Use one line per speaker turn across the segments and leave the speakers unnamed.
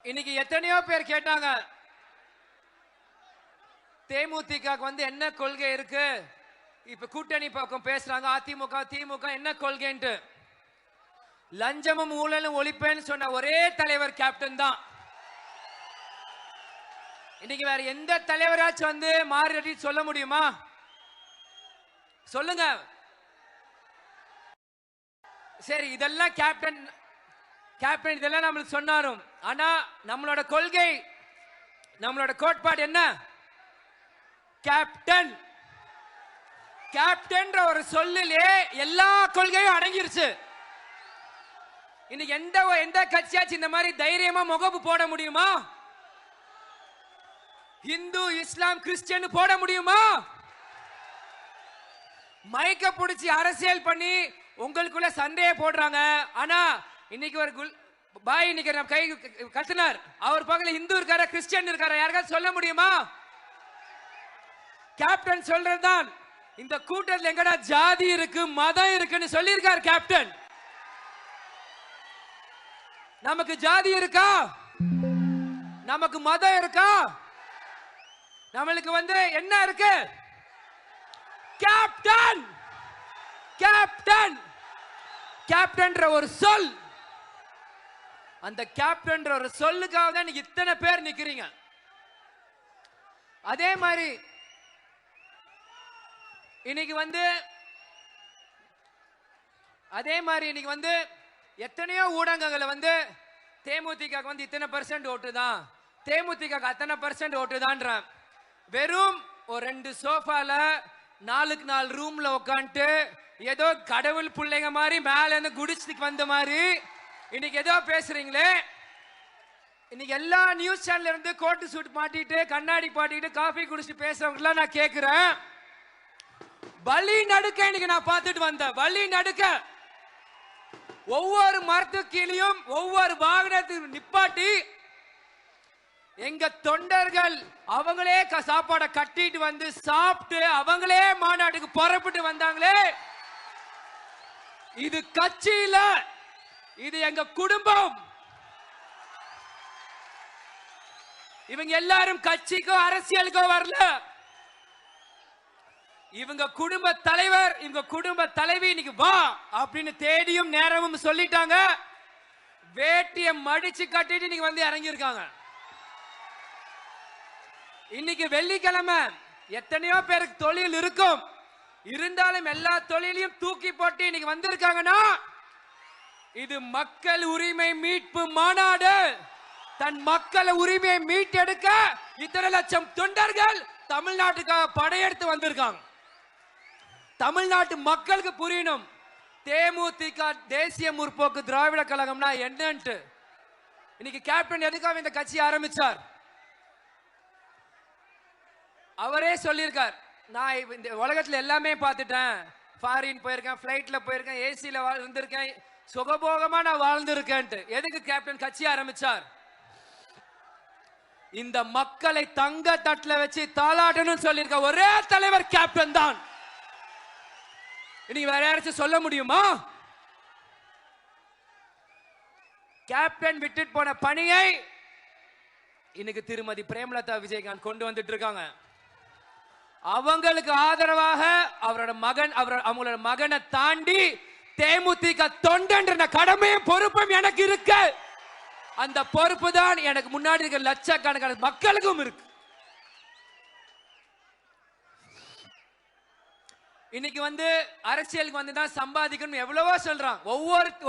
இன்னைக்கு எத்தனையோ பேர் கேட்டாங்க, தேமுதிக வந்து என்ன கொள்கை இருக்கு? இப்ப கூட்டணி பக்கம் பேசுறாங்க, அதிமுக திமுக என்ன கொள்கைன்ட்டு. லஞ்சமும் ஊழலும் ஒழிப்பேன்னு சொன்ன ஒரே தலைவர் கேப்டன் தான். இன்னைக்கு வேற எந்த தலைவராச்சும் வந்து மாறி சொல்ல முடியுமா? சொல்லுங்க. சரி, இதெல்லாம் கேப்டன் இதெல்லாம் நம்மளுக்கு சொன்னாரும். ஆனா நம்மளோட கொள்கை, நம்மளோட கோட்பாடு என்ன? கேப்டன். கேப்டன் ஒரு சொல்லிலே எல்லா கொள்கையும் அடங்கிருச்சு. இன்னைக்கு எந்த கட்சியாச்சும் இந்த மாதிரி தைரியமா முகப்பு போட முடியுமா? இந்து இஸ்லாம் கிறிஸ்டியன் போட முடியுமா? மைக்க பிடிச்சி அரசியல் பண்ணி உங்களுக்குள்ள சண்டையை போடுறாங்க. ஆனா இன்னைக்கு ஒரு பாய் இன்னைக்கு நம்ம கை கட்டினார், அவர் பக்கத்துல இந்து இருக்காரா கிறிஸ்டியன் இருக்காரா யாருக்காவது சொல்ல முடியுமா? கேப்டன் சொல்றதுதான், இந்த கூட்டத்தில் எங்கடா ஜாதி இருக்கு மதம் இருக்குன்னு சொல்லியிருக்கார் கேப்டன். நமக்கு ஜாதி இருக்கா? நமக்கு மதம் இருக்கா? நம்மளுக்கு வந்து என்ன இருக்கு? கேப்டன். கேப்டன் கேப்டன்ற ஒரு சொல், அந்த கேப்டன்ற ஒரு சொல்லுக்காக தான் இத்தனை பேர் நிக்கிறீங்க. அதே மாதிரி இன்னைக்கு வந்து எத்தனையோ ஊடகங்களை வந்து தேமுதிக வந்து இத்தனை % ஓட்டு தான், தேமுதிக அத்தனை % ஓட்டு தான். வெறும் ஒரு 2 சோஃபால 4க்கு 4 ரூம்ல உட்காந்துட்டு ஏதோ கடவுள் பிள்ளைங்க மாதிரி மேல இருந்து குடிச்சுக்கு வந்த மாதிரி இன்னைக்கு ஏதோ பேசுறீங்களே. இன்னைக்கு எல்லா நியூஸ் சேனல்ல இருந்து கோட்டு சூட் மாட்டிட்டு கண்ணாடி பாட்டிட்டு காஃபி குடிச்சிட்டு பேசுறவங்க நான் கேட்கிறேன், வழி நடுக்க இன்னைக்கு நான் பார்த்துட்டு வந்தேன். வழி நடுக்க ஒவ்வொரு மரத்துக்கு கீழையும் ஒவ்வொரு வாகனத்துக்கு நிப்பாட்டி எங்க தொண்டர்கள் அவங்களே சாப்பாடை கட்டிட்டு வந்து சாப்பிட்டு அவங்களே மாநாட்டுக்கு புறப்பட்டு வந்தாங்களே. இது கட்சி இல்ல, இது எங்க குடும்பம். இவங்க எல்லாரும் கட்சிக்கோ அரசியலுக்கோ வரல. இவங்க குடும்ப தலைவர், இவங்க குடும்ப தலைவி இன்னைக்கு வா அப்படின்னு தேடியும் நேரமும் சொல்லிட்டாங்க. வேட்டியை மடிச்சு கட்டிட்டு இன்னைக்கு வந்து இறங்கி இருக்காங்க. இன்னைக்கு வெள்ளிக்கிழமை எத்தனையோ பேருக்கு தொழில் இருக்கும், இருந்தாலும் எல்லா தொழிலையும் தூக்கி போட்டு இன்னைக்கு வந்திருக்காங்கன்னா இது மக்கள் உரிமை மீட்பு மாநாடு. தன் மக்கள் உரிமையை மீட்டெடுக்க இத்தனை லட்சம் தொண்டர்கள் தமிழ்நாட்டுக்காக படையெடுத்து வந்திருக்காங்க. தமிழ்நாட்டு மக்களுக்கு புரியணும் தேமுதிக தேசிய முற்போக்கு திராவிட கழகம்னா என்னன்ட்டு. இன்னைக்கு கேப்டன் எதுக்காக இந்த கட்சி ஆரம்பிச்சார்? அவரே சொல்லியிருக்கார், நான் இந்த உலகத்துல எல்லாமே பார்த்துட்டேன், ஃபாரின் போயிருக்கேன், பிளைட்ல போயிருக்கேன், ஏசில இருந்திருக்கேன், சுகபோகமா நான் வாழ்ந்திருக்கேன்ட்டு. எதுக்கு கேப்டன் கட்சி ஆரம்பிச்சார்? இந்த மக்களை தங்க தட்டுல வச்சு தாளாட்டணும் சொல்லியிருக்க ஒரே தலைவர் கேப்டன் தான். இன்னைக்கு வேற யாராச்சும் சொல்ல முடியுமா? கேப்டன் விட்டுட்டு போன பணியை இன்னைக்கு திருமதி பிரேமலதா விஜயகாந்த் கொண்டு வந்துட்டு இருக்காங்க. அவங்களுக்கு ஆதரவாக அவங்களோட மகனை தாண்டி தேமுதிக தொண்டன்ற கடமையும் பொறுப்பும் எனக்கு இருக்கு. அந்த பொறுப்பு தான் எனக்கு முன்னாடி இருக்க லட்சக்கணக்கான மக்களுக்கும் இருக்கு. இன்னைக்கு வந்து அரசியலுக்கு வந்து தான் சம்பாதிக்கணும் எவ்வளவோ சொல்றான்.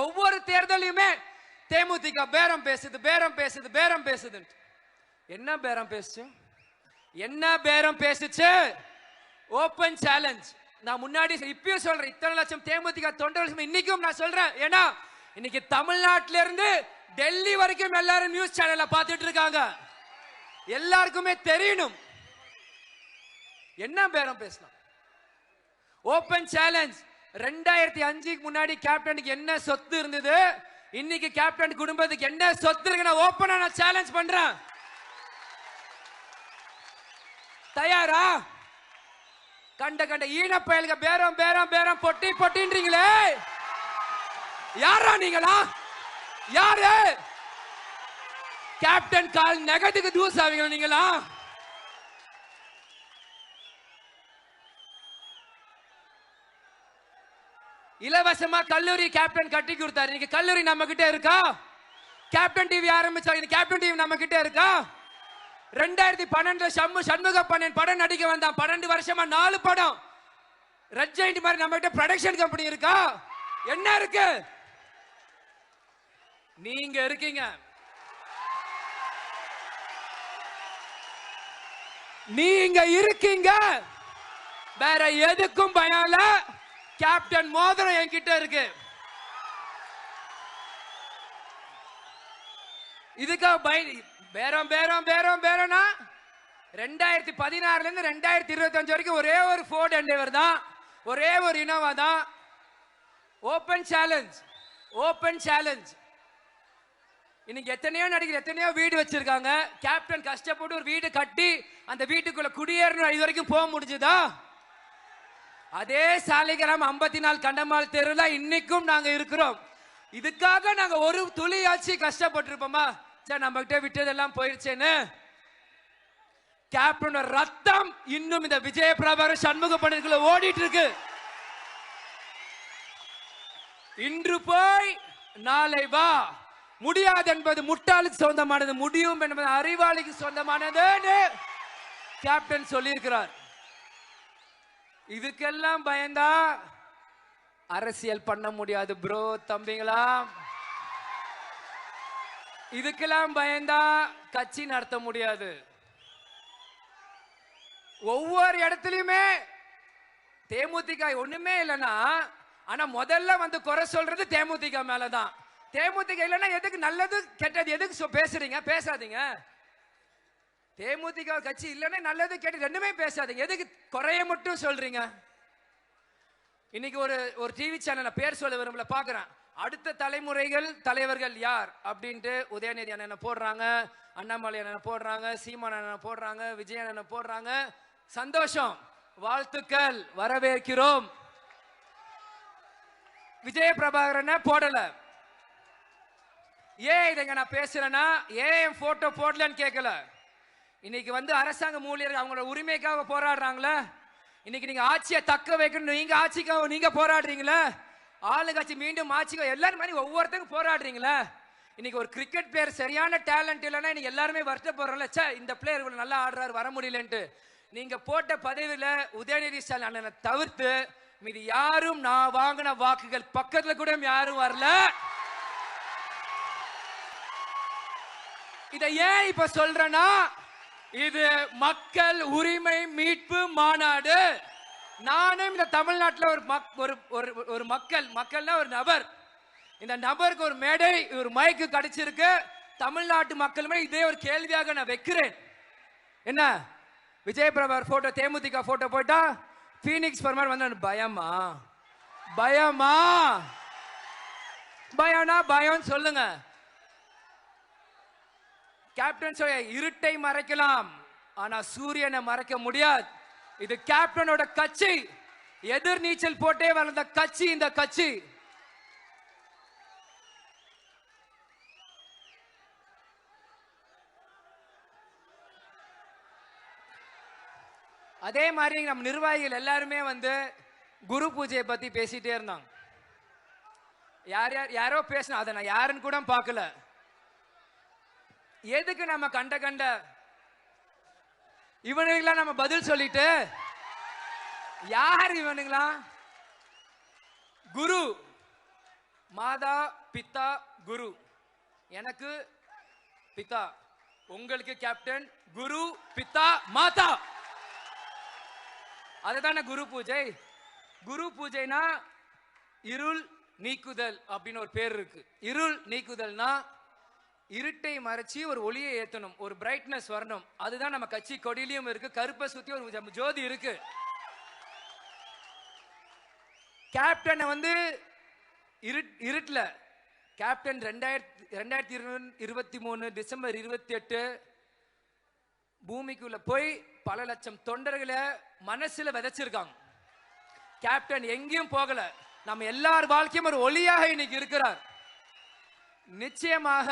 ஒவ்வொரு தேர்தலையுமே தேமுதிக பேரம் பேசுது. என்ன பேரம் பேசுச்சு? என்ன பேரம் பேசுச்சு? Open challenge. நான் முன்னாடி இப்பயும் சொல்றேன், இத்தனை லட்சம் தேமுதிக தொண்டர்கள் இன்னைக்கும் நான் சொல்றேன். ஏன்னா இன்னைக்கு தமிழ்நாட்டில இருந்து டெல்லி வரைக்கும் எல்லாரும் நியூஸ் சேனல்ல பார்த்துட்டு இருக்காங்க. எல்லாருக்குமே தெரியணும் என்ன பேரம் பேசலாம். Open challenge. 2005க்கு முன்னாடி கேப்டனுக்கு என்ன சொத்து இருந்தது, இன்னைக்கு கேப்டன் குடும்பத்துக்கு என்ன சொத்து இருக்கு, நான் ஓபனா நான் சேலஞ்ச் பண்றேன். தயாரா? கண்ட ஈன பயலுக பேரம் பொட்டின்றீங்களே, யாரா நீங்களா? யாரு? கேப்டன் கால் நகத்துக்கு தூஸ் ஆவீங்க நீங்களா? இலவசமா கல்லூரி கேப்டன் கட்டி கொடுத்தாரு. இன்னைக்கு கல்லூரி நம்ம கிட்ட இருக்கா? கேப்டன் டிவி ஆரம்பிச்சாங்க. கேப்டன் டிவி நம்ம கிட்ட இருக்கா? 2012 சண்முக பண்ணன் படம் நடிக்க வந்தான். 12 வருஷமா 4 படம். ரெட் ஜெயிண்ட் மாதிரி நம்ம கிட்ட ப்ரொடக்ஷன் கம்பெனி இருக்கா? என்ன இருக்கு? நீங்க இருக்கீங்க. நீங்க இருக்கீங்க. வேற எதுக்கும் பயம் இல்ல. கேப்டன் மோதிரம் என்கிட்ட இருக்கு. இதுக்கா பேரம் பேரம் பேரம் பேரம்னா 2016 இருந்து 2025 வரைக்கும் ஒரே ஒரு ஃபோர்ட் எண்டேவர் தான், ஒரே ஒரு இனோவா தான். Open challenge, open challenge. இன்னைக்கு எத்தனையோ நடிகர் எத்தனையோ வீடு வச்சிருக்காங்க. கேப்டன் கஷ்டப்பட்டு ஒரு வீடு கட்டி அந்த வீட்டுக்குள்ள குடியேறணும் இது வரைக்கும் போக முடிஞ்சுதா? அதே சாலிகிராம் 54 கண்டமால் தெருல இன்னைக்கும் நாங்க இருக்கிறோம். இதுக்காக நாங்க ஒரு துளியாச்சு கஷ்டப்பட்டிருப்போமா? சரி, நம்ம கிட்ட விட்டதெல்லாம் போயிருச்சேன்னு. கேப்டன் ரத்தம் இன்னும் இந்த விஜய பிரபாகர் சண்முக பண்ணனுக்குள்ள ஓடிட்டு இருக்கு. இன்று போய் நாளை வா. முடியாது என்பது முட்டாளுக்கு சொந்தமானது, முடியும் என்பது அறிவாளிக்கு சொந்தமானது கேப்டன் சொல்லியிருக்கிறார். இதுக்கெல்லாம் பயந்தா அரசியல் பண்ண முடியாது ப்ரோ, தம்பிங்களா. இதுக்கெல்லாம் பயந்தா கட்சி நடத்த முடியாது. ஒவ்வொரு இடத்துலயுமே தேமுதிக ஒண்ணுமே இல்லைன்னா, ஆனா முதல்ல வந்து குறை சொல்றது தேமுதிக மேலதான். தேமுதிக இல்லைன்னா எதுக்கு நல்லது கெட்டது எதுக்கு பேசுறீங்க? பேசாதீங்க. தேமுதிக கட்சி இல்லைன்னா நல்லது கெட்டது ரெண்டுமே பேசாதீங்க. எதுக்கு குறைய மட்டும் சொல்றீங்க? இன்னைக்கு ஒரு டிவி சேனல்ல பேர் சொல்ல விரும்பல பாக்குறேன். அடுத்த தலைமுறைகள் தலைவர்கள் யார் அப்படின்ட்டு உதயநிதி அண்ணனை போடுறாங்க, அண்ணாமலை அண்ணனை போடுறாங்க, சீமான் அண்ணனை போடுறாங்க, விஜய் அண்ணனை போடுறாங்க. சந்தோஷம், வாழ்த்துக்கள், வரவேற்கிறோம். விஜய பிரபாகரனை போடல. ஏன் இதை நான் பேசுறேன்னா, ஏன் போட்டோ போடலன்னு கேட்கல. இன்னைக்கு வந்து அரசாங்க ஊழியர்கள் அவங்களோட உரிமைக்காக போராடுறாங்களே. இன்னைக்கு நீங்க ஆட்சியை தக்க வைக்கணும், நீங்க ஆட்சிக்காக நீங்க போராடுறீங்களே. ஆளுங்கட்சி மீண்டும் ஆட்சிக்காக எல்லாரும் மாதிரி ஒவ்வொருத்தங்க போராடுறீங்களே. இன்னைக்கு ஒரு கிரிக்கெட் பிளேயர் சரியான டேலண்ட் இல்லைன்னா இன்னைக்கு எல்லாருமே வருத்தப்படுறோம்ல, சே இந்த பிளேயர் இவ்வளவு நல்லா ஆடுறாரு வர முடியலன்ட்டு. நீங்க போட்ட பதவியில உதயநிதி ஸ்டாலின் அண்ணனை தவிர்த்து மீது யாரும் நான் வாங்கின வாக்குகள் பக்கத்துல கூட யாரும் வரல. இதை ஏன் இப்ப சொல்றேன்னா, இது மக்கள் உரிமை மீட்பு மாநாடு. நானும் இந்த தமிழ்நாட்டில் ஒரு மக்கள்னா ஒரு நபர். இந்த நபருக்கு ஒரு மேடை, ஒரு மைக்கு கிடைச்சிருக்கு. தமிழ்நாட்டு மக்களுமே இதே ஒரு கேள்வியாக நான் வைக்கிறேன். என்ன விஜய் பிரபாகர் போட்டோ தேமுதிக போட்டோ போட்டா பீனிக்ஸ் பர்மார் வந்து பயமா? பயமா? பயம்னா பயம் சொல்லுங்க. கேப்டன் சொல்ல இருட்டை மறைக்கலாம், ஆனா சூரியனை மறைக்க முடியாது. இது கேப்டனோட கட்சி. எதிர் நீச்சல் போட்டே வளர்ந்த கட்சி இந்த கட்சி. அதே மாதிரி நம்ம நிர்வாகிகள் எல்லாருமே வந்து குரு பூஜையை பத்தி பேசிட்டே இருந்தாங்க. யாரோ பேசினா, அதை நான் யாருன்னு கூட பார்க்கல. எதுக்கு நம்ம கண்ட இவனுங்களா நம்ம பதில் சொல்லிட்டு, யார் இவனுங்களா? குரு, மாதா பிதா குரு. எனக்கு பிதா, உங்களுக்கு கேப்டன், குரு பிதா மாதா. அதுதானே குரு பூஜை. குரு பூஜைனா இருள் நீக்குதல் அப்படின்னு ஒரு பேர் இருக்கு. இருள் நீக்குதல்னா இருட்டை மறைச்சி ஒரு ஒளியை ஏத்தணும், ஒரு பிரைட்னஸ் வரணும். அதுதான் நம்ம கட்சி கொடியிலும் இருக்கு. கருப்பை சுத்தி ஒரு ஜோதி இருக்கு. கேப்டன் வந்து இருட்டுல கேப்டன் 2023 டிசம்பர் 28 பூமிக்குள்ள போய் பல லட்சம் தொண்டர்களை மனசுல விதைச்சிருக்காங்க. கேப்டன் எங்கேயும் போகல. நம்ம எல்லார் வாழ்க்கையும் ஒரு ஒளியாக இன்னைக்கு இருக்கிறார். நிச்சயமாக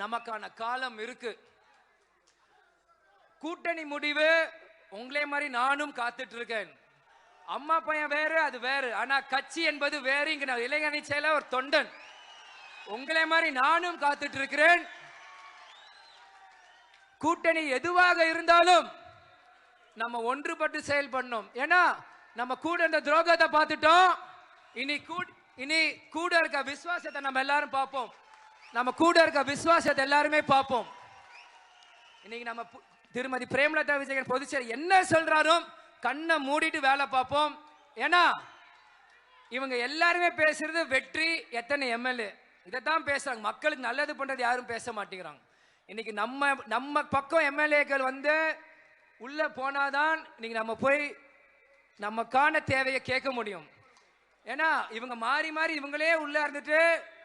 நமக்கான காலம் இருக்கு. கூட்டணி முடிவு உங்களே மாதிரி நானும் காத்துட்டு இருக்கேன். அம்மா பையன் வேறு, அது வேறு. ஆனா கட்சி என்பது வேறு. இங்க நான் இளைஞரணி செயலர் ஒரு தொண்டன், உங்களே மாதிரி நானும் காத்துட்டு இருக்கிறேன். கூட்டணி எதுவாக இருந்தாலும் நம்ம ஒன்றுபட்டு செயல்படணும். ஏன்னா நம்ம கூட இந்த துரோகத்தை பார்த்துட்டோம். இனி கூட இருக்க விசுவாசத்தை நம்ம எல்லாரும் பார்ப்போம். நம்ம கூட இருக்க விசுவாசத்தை எல்லாருமே பார்ப்போம். இன்னைக்கு நம்ம திருமதி பிரேமலதா விஜயகாந்த் பொதுச்செயலர் என்ன சொல்றாரோ கண்ணை மூடிட்டு வேலை பார்ப்போம். ஏன்னா இவங்க எல்லாருமே பேசுறது வெற்றி, எத்தனை எம்எல்ஏ, இதைத்தான் பேசுறாங்க. மக்களுக்கு நல்லது பண்றது யாரும் பேச மாட்டேங்கிறாங்க. இன்னைக்கு நம்ம பக்கம் எம்எல்ஏக்கள் வந்து உள்ள போனாதான் இன்னைக்கு நம்ம போய் நமக்கான தேவையை கேட்க முடியும். ஏன்னா இவங்க மாறி மாறி இவங்களே உள்ள இருந்துட்டு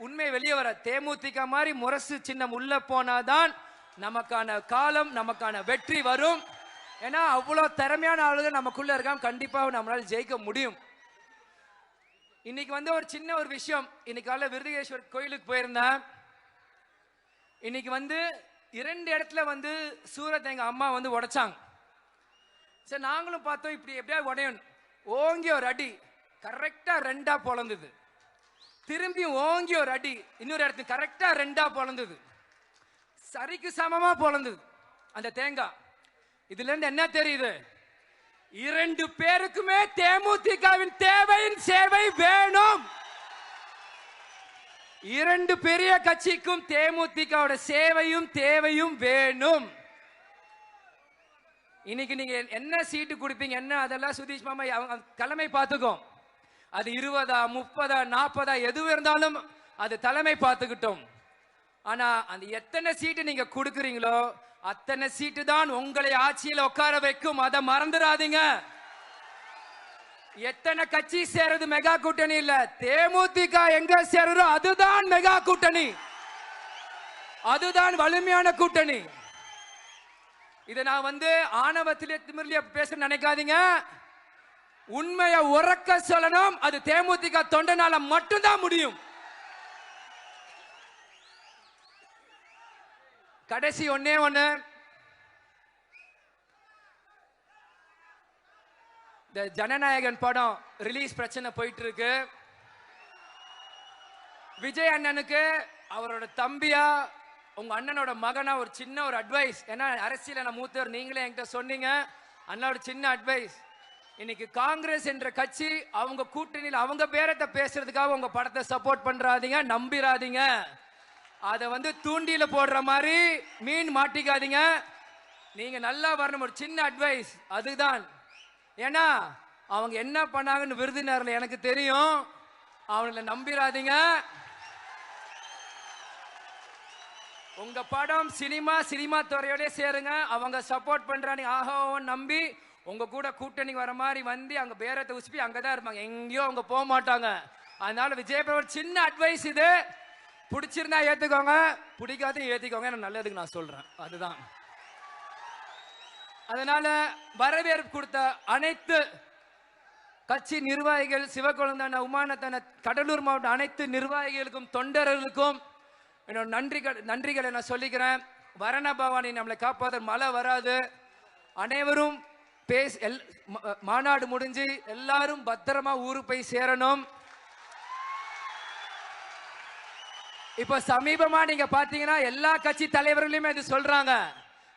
உண்மை வெளியே வர, தேமுதிக மாதிரி முரசு சின்னம் உள்ள போனாதான் நமக்கான காலம், நமக்கான வெற்றி வரும். ஏன்னா அவ்வளவு திறமையான ஆளுங்க நமக்குள்ள இருக்காங்க. கண்டிப்பா நம்மளால ஜெயிக்க முடியும். இன்னைக்கு வந்து ஒரு சின்ன ஒரு விஷயம். இன்னைக்கு காலைல விருதுகேஸ்வர் கோயிலுக்கு போயிருந்தேன். இன்னைக்கு வந்து 2 இடத்துல வந்து சூரத்தை எங்க அம்மா வந்து உடைச்சாங்க. சரி, நாங்களும் பார்த்தோம் இப்படி எப்படியா உடையணும். ஓங்கி ஒரு அடி கரெக்டா 2ஆ பொளந்தது. திரும்பி ஓங்கி ஒரு அடி இன்னொரு இடத்துக்கு கரெக்டா 2ஆ பொளந்தது. சரிக்கு சமமா பொளந்தது அந்த தேங்காய். இதுல இருந்து என்ன தெரியுது? 2 பேருக்குமே தேமுதிகவின் தேவையின் சேவை வேணும். 2 பெரிய கட்சிக்கும் தேமுதிகவோட சேவையும் தேவையும் வேணும். இன்னைக்கு நீங்க என்ன சீட்டு கொடுப்பீங்க என்ன அதெல்லாம் சுதீஷ் மாமா தலைமை பார்த்துக்கோ. அது 20, 30, 40 எது இருந்தாலும் அது தலைமை பார்த்துக்கிட்டோம். ஆனா அந்த எத்தனை சீட்டு நீங்க கொடுக்குறீங்களோ அத்தனை சீட்டு தான் உங்களை ஆட்சியில் உட்கார வைக்கும். அதை மறந்துடாதீங்க. எத்தனை கட்சி சேருது மெகா கூட்டணி இல்ல. தேமுதிக எங்க சேருதோ அதுதான் மெகா கூட்டணி, அதுதான் வலிமையான கூட்டணி. இதை நான் வந்து ஆணவத்திலே திமிர்லிய பேச நினைக்காதீங்க. உண்மையை உறக்க சொல்லணும். அது தேமுதிக தொண்டனால மட்டும்தான் முடியும். கடைசி ஒன்னே ஒண்ணு, இந்த ஜனநாயகன் படம் ரிலீஸ் பிரச்சனை போயிட்டு இருக்கு. விஜய் அண்ணனுக்கு அவரோட தம்பியா உங்க அண்ணனோட மகனா ஒரு சின்ன ஒரு அட்வைஸ். ஏன்னா அரசியல நான் மூத்தவர், நீங்களே என்கிட்ட சொன்னீங்க. அண்ணாவோட சின்ன அட்வைஸ், இன்னைக்கு காங்கிரஸ் என்ற கட்சி அவங்க கூட்டணியில் அவங்க பேரத்தை பேசுறதுக்காக உங்க படத்தை சப்போர்ட் பண்றாதீங்க, நம்பிராதீங்க. அதை வந்து தூண்டில போடுற மாதிரி மீன் மாட்டிக்காதீங்க. நீங்க நல்லா வரணும். ஒரு சின்ன அட்வைஸ் அதுதான். ஏன்னா அவங்க என்ன பண்ணாங்கன்னு விருதுநகர்ல எனக்கு தெரியும். அவங்கள நம்பிராதீங்க. உங்க படம் சினிமா துறையோட சேருங்க. அவங்க சப்போர்ட் பண்றாங்க ஆஹோன்னு நம்பி உங்க கூட கூட்டணி வர மாதிரி வந்து அங்க பேரத்தை உசுப்பி அங்கதான் இருப்பாங்க, எங்கேயோ அவங்க போக மாட்டாங்க. அதனால விஜய் ஒரு சின்ன அட்வைஸ் இது. பிடிச்சிருந்தா ஏத்துக்கோங்க, பிடிக்காத ஏத்திக்கோங்க. நல்லதுக்கு நான் சொல்றேன். அதுதான். அதனால வரவேற்பு கொடுத்த அனைத்து கட்சி நிர்வாகிகள், சிவகுழந்தான, உமானத்தான, கடலூர் மாவட்ட அனைத்து நிர்வாகிகளுக்கும் தொண்டர்களுக்கும் என்னோட நன்றிகளை நான் சொல்லிக்கிறேன். வரண பவானி நம்மளை காப்பாத, மழை வராது. அனைவரும் மாநாடு முடிஞ்சு எல்லாரும் பத்திரமா ஊருக்கு போய் சேரணும். இப்ப சமீபமா நீங்க பாத்தீங்கன்னா எல்லா கட்சி தலைவர்களுமே இது சொல்றாங்க.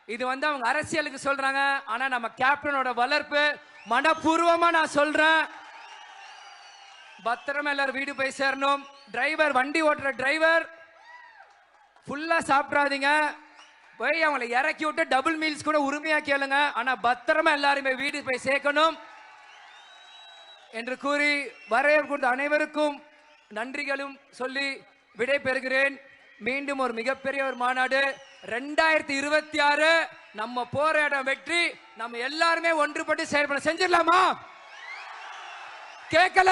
இது வந்து அவங்க அரசியலுக்கு சொல்றாங்க. ஆனா நம்ம கேப்டனோட வளர்ப்பு மனப்பூர்வமா நான் சொல்றேன். பத்திரமா எல்லாரும் வீடு போய் சேரணும். டிரைவர், வண்டி ஓட்டுற டிரைவர் ஃபுல்லா சாப்பிடாதீங்க. போய் அவங்களை இறக்கி விட்டு டபுள் மீல்ஸ் கூட உரிமையா கேளுங்க. ஆனா பத்திரமா எல்லாருமே வீடு போய் சேர்க்கணும் என்று கூறி வரவேற்பு கொடுத்த அனைவருக்கும் நன்றிகளும் சொல்லி விடை பெறுகிறேன். மீண்டும் ஒரு மிகப்பெரிய ஒரு மாநாடு 2026 நம்ம போராட வெற்றி. நம்ம எல்லாருமே ஒன்றுபட்டு செயல்பட செஞ்சிடலாமா? கேட்கல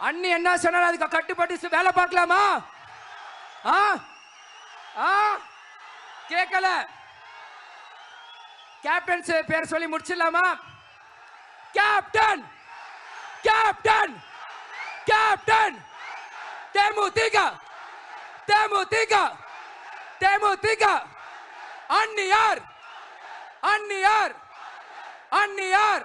அண்ணி என்ன சொன்னாலும் அதுக்கு கட்டுப்பட்டு வேலை பார்க்கலாமா? கேட்கல. கேப்டன் பேர் சொல்லி முடிச்சிடலாமா? கேப்டன் கேப்டன் கேப்டன் தேமுதிக தேமுதிக தேமுதிக அந்நியார் அந்நியார் அந்நியார்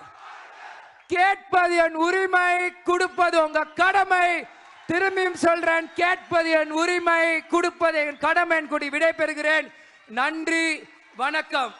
கேட்பது என் உரிமை, கொடுப்பது உங்க கடமை. திரும்பியும் சொல்றேன், கேட்பது என் உரிமை, கொடுப்பது என் கடமை. கூடி விடை பெறுகிறேன். நன்றி, வணக்கம்.